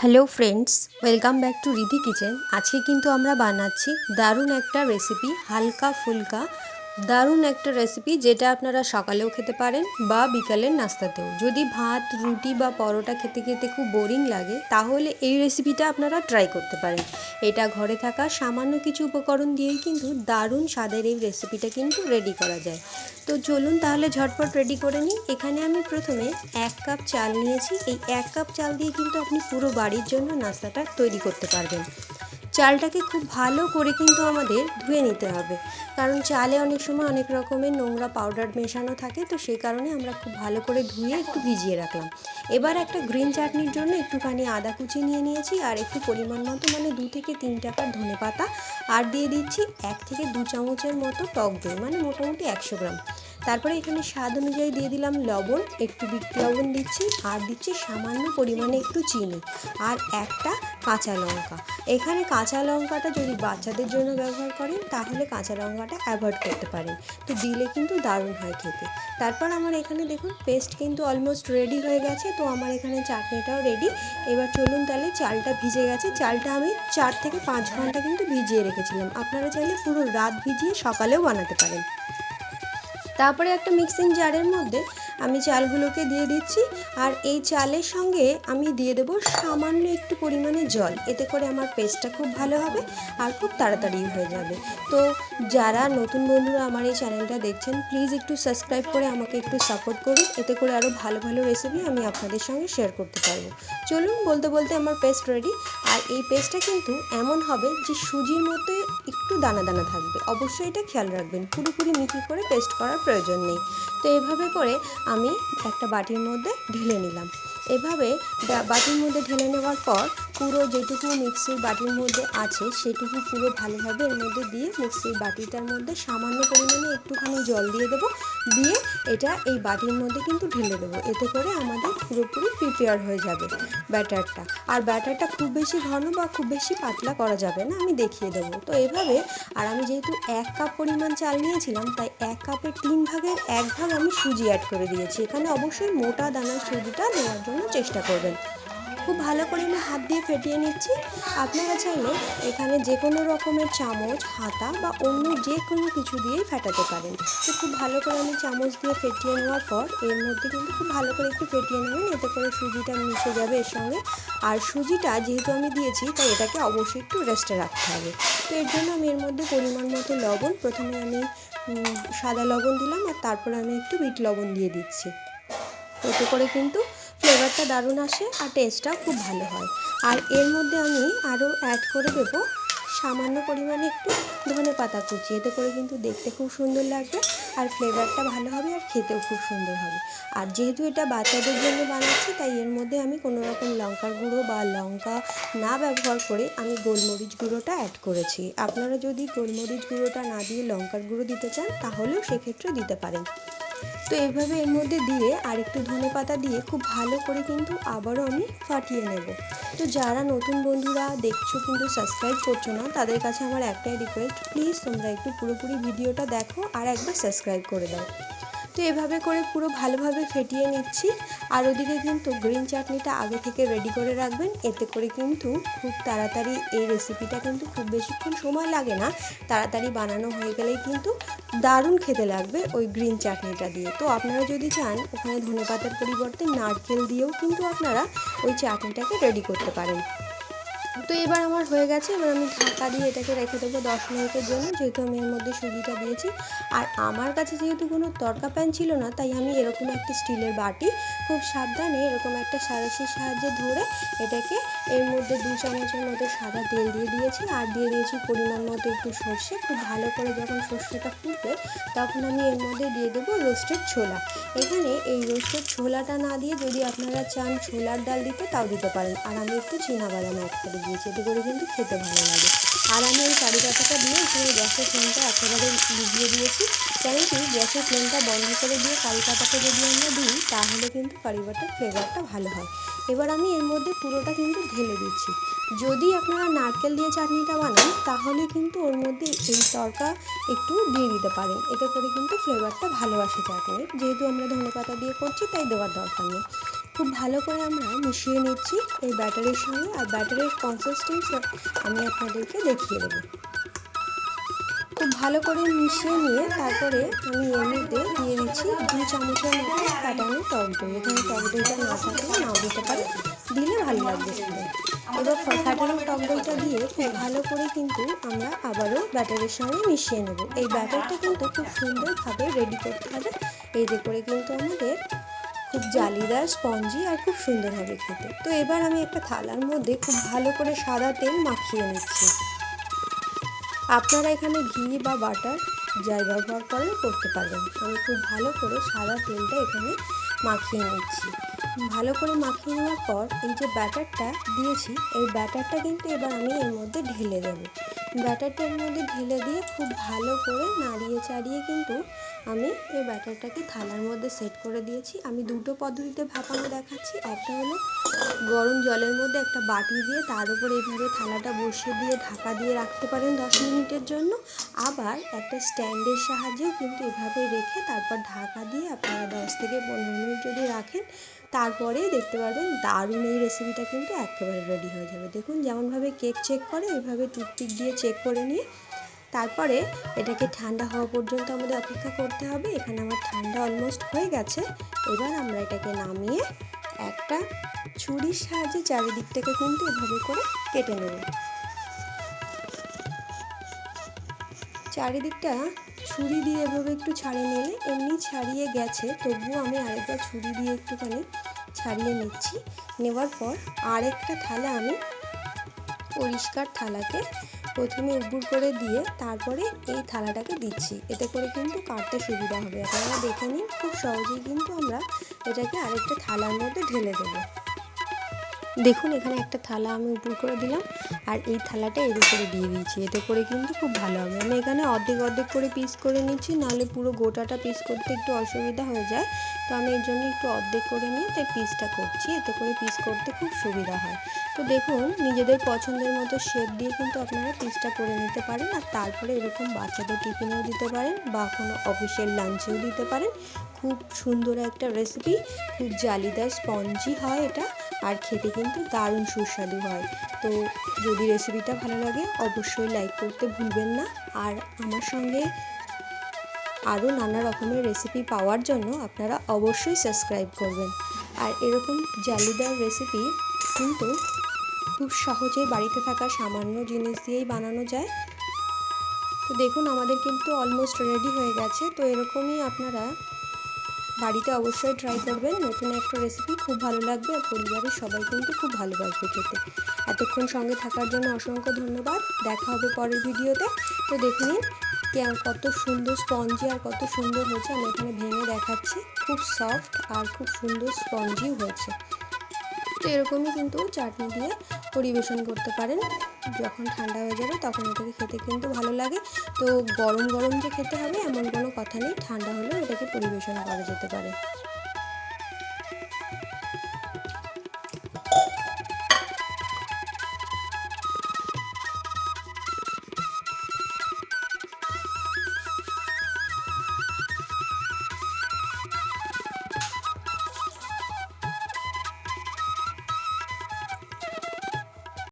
Hello friends, welcome back to Ridhi kitchen. আজকে কিন্তু আমরা বানাচ্ছি দারুণ একটা রেসিপি, হালকা ফুলকা দারুণ একটা রেসিপি, যেটা আপনারা সকালেও খেতে পারেন বা বিকালের নাস্তাতেও। যদি ভাত, রুটি বা পরোটা খেতে খেতে খুব বোরিং লাগে, তাহলে এই রেসিপিটা আপনারা ট্রাই করতে পারেন। এটা ঘরে থাকা সামান্য কিছু উপকরণ দিয়েই কিন্তু দারুণ স্বাদের এই রেসিপিটা কিন্তু রেডি করা যায়। তো চলুন তাহলে ঝটপট রেডি করে নিই। এখানে আমি প্রথমে 1 কাপ চাল নিয়েছি। এই 1 কাপ চাল দিয়ে কিন্তু আপনি পুরো বাড়ির জন্য নাস্তাটা তৈরি করতে পারবেন। চালটাকে খুব ভালো করে কিন্তু আমাদের ধুয়ে নিতে হবে, কারণ চালে অনেক সময় অনেক রকমের নোংরা পাউডার মেশানো থাকে। তো সেই কারণে আমরা খুব ভালো করে ধুয়ে একটু ভিজিয়ে রাখলাম। এবার একটা গ্রিন চাটনির জন্য একটুখানি আদা কুচি নিয়ে নিয়েছি, আর একটু পরিমাণ মতো 2 থেকে 3 টাকার ধনে পাতা, আর দিয়ে দিচ্ছি 1 থেকে 2 চামচের মতো টক দই, মোটামুটি 100 গ্রাম। তারপরে এখানে স্বাদ অনুযায়ী দিয়ে দিলাম লবণ, একটু বিট লবণ দিচ্ছি, আর দিচ্ছি সামান্য পরিমাণে একটু চিনি, আর একটা কাঁচা লঙ্কা। এখানে কাঁচা লঙ্কাটা যদি বাচ্চাদের জন্য ব্যবহার করেন, তাহলে কাঁচা লঙ্কাটা অ্যাভয়েড করতে পারেন। তো দিলে কিন্তু দারুণ হয় খেতে। তারপর আমার এখানে দেখুন পেস্ট কিন্তু অলমোস্ট রেডি হয়ে গেছে। তো আমার এখানে চাটনিটাও রেডি। এবার চলুন তাহলে, চালটা ভিজে গেছে। চালটা আমি 4 থেকে 5 ঘন্টা কিন্তু ভিজিয়ে রেখেছিলাম। আপনারা চাইলে পুরো রাত ভিজিয়ে সকালেও বানাতে পারেন। তারপরে একটা মিক্সিং জারের মধ্যে আমি চালগুলোকে দিয়ে দিচ্ছি, আর এই চালের সঙ্গে আমি দিয়ে দেবো সামান্য একটু পরিমাণে জল। এতে করে আমার পেস্টটা খুব ভালো হবে আর খুব তাড়াতাড়ি হয়ে যাবে। তো যারা নতুন বন্ধুরা আমার এই চ্যানেলটা দেখছেন, প্লিজ একটু সাবস্ক্রাইব করে আমাকে একটু সাপোর্ট করুন। এতে করে আরও ভালো ভালো রেসিপি আমি আপনাদের সঙ্গে শেয়ার করতে পারবো। চলুন, বলতে বলতে আমার পেস্ট রেডি। আর এই পেস্টটা কিন্তু এমন হবে যে সুজির মতো একটু দানা দানা থাকবে। অবশ্যই এটা খেয়াল রাখবেন, পুরোপুরি মিহি করে পেস্ট করার প্রয়োজন নেই। তো এভাবে করে আমি একটা বাটির মধ্যে ঢেলে নিলাম। এভাবে বাটির মধ্যে ঢেলে নেওয়ার পর পুরো যেটুকু মিক্সির বাটির মধ্যে আছে সেটুকু পুরো ভালোভাবে এর মধ্যে দিয়ে মিক্সির বাটিটার মধ্যে সামান্য পরিমাণে একটুখানি জল দিয়ে দেবো। দিয়ে এটা এই বাটির মধ্যে কিন্তু ঢেলে দেবো। এতে করে আমাদের পুরোপুরি প্রিপেয়ার হয়ে যাবে ব্যাটারটা। আর ব্যাটারটা খুব বেশি ঘন বা খুব বেশি পাতলা করা যাবে না, আমি দেখিয়ে দেবো। তো এভাবে, আর আমি যেহেতু 1 কাপ পরিমাণ চাল নিয়েছিলাম, তাই 1 কাপের 3 ভাগের 1 ভাগ আমি সুজি অ্যাড করে দিয়েছি। এখানে অবশ্যই মোটা দানার সুজিটা নেওয়ার জন্য চেষ্টা করবেন। খুব ভালো করে আমি হাত দিয়ে ফেটিয়ে নিচ্ছি। আপনারা চাইলে এখানে যে কোনো রকমের চামচ, হাতা বা অন্য যে কোনো কিছু দিয়েই ফেটাতে পারেন। তো খুব ভালো করে আমি চামচ দিয়ে ফেটিয়ে নেওয়ার পর এর মধ্যে কিন্তু খুব ভালো করে একটু ফেটিয়ে নেবেন। এতে করে সুজিটা মিশে যাবে এর সঙ্গে। আর সুজিটা যেহেতু আমি দিয়েছি, তাই এটাকে অবশ্যই একটু রেস্টে রাখতে হবে। তো এর জন্য আমি এর মধ্যে পরিমাণ মতো লবণ, প্রথমে আমি সাদা লবণ দিলাম, আর তারপরে আমি একটু বিট লবণ দিয়ে দিচ্ছি। এতে করে কিন্তু ফ্লেভারটা দারুণ আসে আর টেস্টটাও খুব ভালো হয়। আর এর মধ্যে আমি আরও অ্যাড করে দেবো সামান্য পরিমাণে একটু ধনে পাতা কুচি। এতে করে কিন্তু দেখতে খুব সুন্দর লাগবে, আর ফ্লেভারটা ভালো হবে, আর খেতেও খুব সুন্দর হবে। আর যেহেতু এটা বাচ্চাদের জন্য বানাচ্ছি, তাই এর মধ্যে আমি কোনো রকম লঙ্কার গুঁড়ো বা লঙ্কা না ব্যবহার করে আমি গোলমরিচ গুঁড়োটা অ্যাড করেছি। আপনারা যদি গোলমরিচ গুঁড়োটা না দিয়ে লঙ্কার গুঁড়ো দিতে চান, তাহলেও সেক্ষেত্রে দিতে পারেন। তো এইভাবে এর মধ্যে দিয়ে আর একটু ধনেপাতা দিয়ে খুব ভালো করে কিন্তু আবারও আমি ফাটিয়ে নেব। তো যারা নতুন বন্ধুরা দেখছো কিন্তু সাবস্ক্রাইব করছো না, তাদের কাছে আমার একটাই রিকোয়েস্ট, প্লিজ তোমরা একটু পুরোপুরি ভিডিওটা দেখো আর একবার সাবস্ক্রাইব করে দাও। তো এভাবে করে পুরো ভালোভাবে ফেটিয়ে নিচ্ছি। আর ওদিকে কিন্তু গ্রিন চাটনিটা আগে থেকে রেডি করে রাখবেন। এতে করে কিন্তু খুব তাড়াতাড়ি এই রেসিপিটা কিন্তু খুব বেশিক্ষণ সময় লাগে না, তাড়াতাড়ি বানানো হয়ে গেলেই কিন্তু দারুণ খেতে লাগবে ওই গ্রিন চাটনিটা দিয়ে। তো আপনারা যদি চান, ওখানে ধনেপাতার পরিবর্তে নারকেল দিয়েও কিন্তু আপনারা ওই চাটনিটাকে রেডি করতে পারেন। তো এবার আমার হয়ে গেছে। এবার আমি ঢাকা দিয়ে এটাকে রেখে দেবো 10 মিনিটের জন্য, যেহেতু আমি এর মধ্যে সুজিটা দিয়েছি। আর আমার কাছে যেহেতু কোনো তড়কা প্যান ছিল না, তাই আমি এরকম একটা স্টিলের বাটি খুব সাবধানে এরকম একটা সাঁড়াশির সাহায্যে ধরে এটাকে এর মধ্যে 2 চামচের মতো সাদা তেল দিয়ে দিয়েছি, আর দিয়ে দিয়েছি পরিমাণ মতো একটু সর্ষে। খুব ভালো করে যখন সর্ষেটা ফুটবে, তখন আমি এর মধ্যে দিয়ে দেবো রোস্টেড ছোলা। এখানে এই রোস্টেড ছোলাটা না দিয়ে যদি আপনারা চান ছোলার ডাল দিতে, তাও দিতে পারেন। আর আমি একটু চীনাবাদাম অ্যাড করে দিয়েছি, এতে করে কিন্তু খেতে ভালো লাগে। আর আমি এই কারি পাতাটা দিয়ে এখানে গ্যাসের ফ্লেমটা একেবারে লিভিয়ে দিয়েছি। কেন কি, গ্যাসের ফ্লেমটা বন্ধ করে দিয়ে কারি পাতাটা যদি আমরা দিই, তাহলে কিন্তু কারি পাতার ফ্লেভারটা ভালো হয়। এবার আমি এর মধ্যে পুরোটা কিন্তু ঢেলে দিচ্ছি। যদি আপনারা নারকেল দিয়ে চাটনিটা বানান, তাহলে কিন্তু ওর মধ্যে এই তড়কা একটু দিয়ে দিতে পারেন। এতে করে কিন্তু ফ্লেভারটা ভালো আসে চাটনির। যেহেতু আমরা ধনেপাতা দিয়ে করছি, তাই দেওয়ার দরকার নেই। খুব ভালো করে আমরা মিশিয়ে নিচ্ছি এই ব্যাটারের সঙ্গে। আর ব্যাটারের কনসিস্টেন্সি আমি আপনাদেরকে দেখিয়ে দেবো। খুব ভালো করে মিশিয়ে নিয়ে তারপরে আমি এর মধ্যে দিয়ে দিচ্ছি 2 চামচের মতো ফাটানো টক দই। এখানে টক দইটা না থাকলে নাও দিতে পারে, দিলে ভালো লাগবে খেতে। এবার ফাটানো টক দইটা দিয়ে খুব ভালো করে কিন্তু আমরা আবারও ব্যাটারের সঙ্গে মিশিয়ে নেব। এই ব্যাটারটা কিন্তু খুব সুন্দরভাবে রেডি করতে হবে, এতে করে কিন্তু আমাদের খুব জালিদার, স্পঞ্জি আর খুব সুন্দর হবে খেতে। তো এবার আমি একটা থালার মধ্যে খুব ভালো করে সাদা তেল মাখিয়ে নিচ্ছি। আপনারা এখানে ঘি বা বাটার যাই ব্যবহার করেন করতে পারবেন। আমি খুব ভালো করে সাদা তেলটা এখানে মাখিয়ে নিচ্ছি। ভালো করে মাখিয়ে নেওয়ার পর এই যে ব্যাটারটা দিয়েছি, এই ব্যাটারটা কিন্তু এবার আমি এর মধ্যে ঢেলে দেবো। ব্যাটারটা এর মধ্যে ঢেলে দিয়ে খুব ভালো করে নাড়িয়ে চাড়িয়ে কিন্তু আমি এই ব্যাটারটাকে থালার মধ্যে সেট করে দিয়েছি। আমি দুটো পদ্ধতিতে ভাপানো দেখাচ্ছি। একটা হলো গরম জলের মধ্যে একটা বাটি দিয়ে তার উপর এইভাবে থালাটা বসিয়ে দিয়ে ঢাকা দিয়ে রাখতে পারেন 10 মিনিটের জন্য। আবার একটা স্ট্যান্ডের সাহায্যেও কিন্তু এভাবে রেখে তারপর ঢাকা দিয়ে আপনারা 10 থেকে 15 মিনিট যদি রাখেন, তারপরেই দেখতে পারবেন দারুণ এই রেসিপিটা কিন্তু একেবারে রেডি হয়ে যাবে। দেখুন যেমনভাবে কেক চেক করে ওইভাবে টুথপিক দিয়ে চেক করে নিয়ে তারপরে এটাকে ঠান্ডা হওয়া পর্যন্ত আমাদের অপেক্ষা করতে হবে। এখানে আমার ঠান্ডা অলমোস্ট হয়ে গেছে। এবার আমরা এটাকে নামিয়ে একটা ছুরির সাহায্যে চারিদিকটাকে কিন্তু এভাবে করে কেটে নেব। চারিদিকটা ছুরি দিয়ে এভাবে একটু ছাড়িয়ে নিলে এমনি ছাড়িয়ে গেছে, তবুও আমি আরেকবার ছুরি দিয়ে একটুখানি ছাড়িয়ে নিচ্ছি। নেওয়ার পর আরেকটা থালা আমি পরিষ্কার থালাকে প্রথমে উবুড় করে দিয়ে তারপরে এই থালাটাকে দিচ্ছি। এতে করে কিন্তু কাটতে সুবিধা হবে। আপনারা দেখে নিন, খুব সহজেই কিন্তু আমরা এটাকে আরেকটা থালার মধ্যে ঢেলে দেবো। দেখুন এখানে একটা থালা আমি উপর করে দিলাম আর এই থালাটা এর উপরে দিয়ে দিয়েছি। এতে করে কিন্তু খুব ভালো হবে। আমি এখানে অর্ধেক অর্ধেক করে পিস করে নিচ্ছি, নাহলে পুরো গোটাটা পিস করতে একটু অসুবিধা হয়ে যায়। তো আমি এর জন্য একটু অর্ধেক করে নিয়ে তাই পিসটা করছি, এতে করে পিস করতে খুব সুবিধা হয়। তো দেখুন নিজেদের পছন্দের মতো শেপ দিয়ে কিন্তু আপনারা পিসটা করে নিতে পারেন। আর তারপরে এরকম বাচ্চাদের টিফিনেও দিতে পারেন বা কোনো অফিসিয়াল লাঞ্চেও দিতে পারেন। খুব সুন্দর একটা রেসিপি, খুব জালিদার স্পঞ্জি হয় এটা, আর খেতে কিন্তু দারুণ সুস্বাদু হয়। তো যদি রেসিপিটা ভালো লাগে অবশ্যই লাইক করতে ভুলবেন না। আর আমার সঙ্গে আরও নানা রকমের রেসিপি পাওয়ার জন্য আপনারা অবশ্যই সাবস্ক্রাইব করবেন। আর এরকম জালিদার রেসিপি কিন্তু খুব সহজেই বাড়িতে থাকা সামান্য জিনিস দিয়েই বানানো যায়। তো দেখুন আমাদের কিন্তু অলমোস্ট রেডি হয়ে গেছে। তো এরকমই আপনারা বাড়িতে অবশ্যই ট্রাই করবেন। নতুন একটা রেসিপি খুব ভালো লাগবে আর পরিবারের সবাই কিন্তু খুব ভালোবাসবে খেতে। এতক্ষণ সঙ্গে থাকার জন্য অসংখ্য ধন্যবাদ। দেখা হবে পরের ভিডিওতে। তো দেখে নিন কত সুন্দর স্পঞ্জি আর কত সুন্দর হয়েছে। আমি এখানে ভেঙে দেখাচ্ছি, খুব সফট আর খুব সুন্দর স্পঞ্জি হয়েছে। তো এরকমই কিন্তু চাটনি দিয়ে পরিবেশন করতে পারেন। যখন ঠান্ডা হয়ে যাবে তখন এটাকে খেতে কিন্তু ভালো লাগে। তো গরম গরম যে খেতে হবে এমন কোনো কথা নেই, ঠান্ডা হলেও এটাকে পরিবেশন করা যেতে পারে।